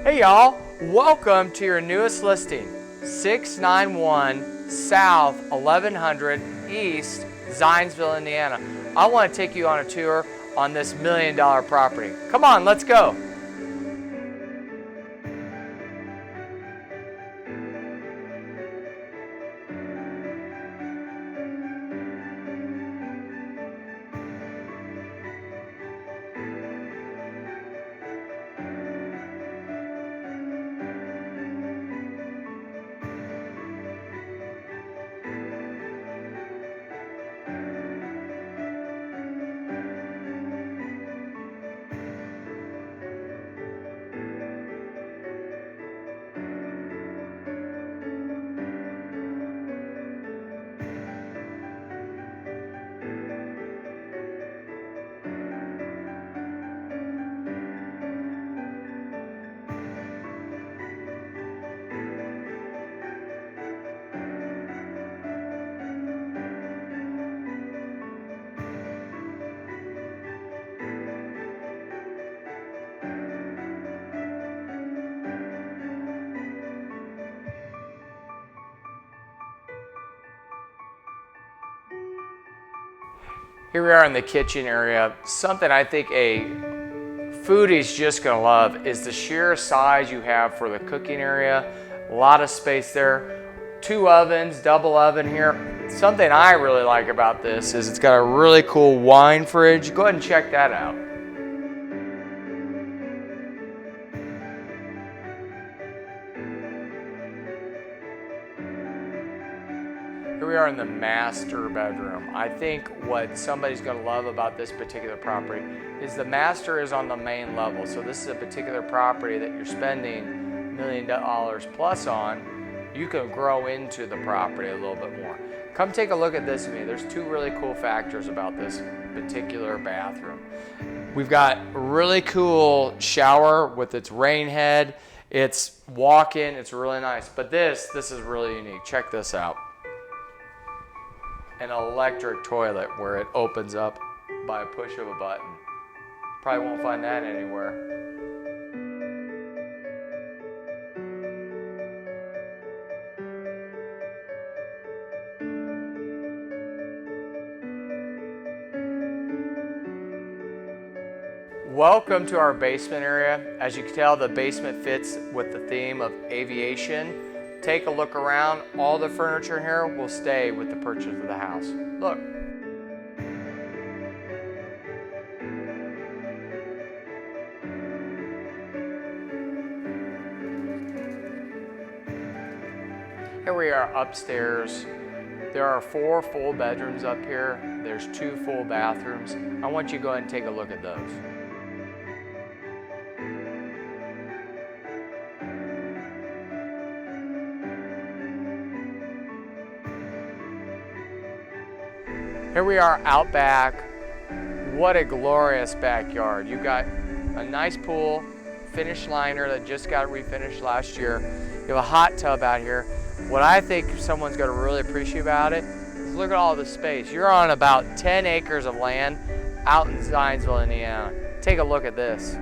Hey y'all, welcome to your newest listing, 691 South 1100 East, Zionsville, Indiana. I want to take you on a tour on this $1 million property. Come on, let's go. Here we are in the kitchen area. Something I think a foodie's just gonna love is the sheer size you have for the cooking area. A lot of space there. 2 ovens, double oven here. Something I really like about this is it's got a really cool wine fridge. Go ahead and check that out. Here we are in the master bedroom. I think what somebody's going to love about this particular property is the master is on the main level. So this is a particular property that you're spending $1 million plus on. You can grow into the property a little bit more. Come take a look at this with me. There's 2 really cool factors about this particular bathroom. We've got a really cool shower with its rain head. It's walk-in, it's really nice. But this is really unique. Check this out. An electric toilet where it opens up by a push of a button. Probably won't find that anywhere. Welcome to our basement area. As you can tell, the basement fits with the theme of aviation. Take a look around. All the furniture here will stay with the purchase of the house. Look. Here we are upstairs. There are 4 full bedrooms up here. There's 2 full bathrooms. I want you to go ahead and take a look at those. Here we are out back. What a glorious backyard. You've got a nice pool, finish liner that just got refinished last year. You have a hot tub out here. What I think someone's going to really appreciate about it is look at all the space. You're on about 10 acres of land out in Zionsville, Indiana. Take a look at this.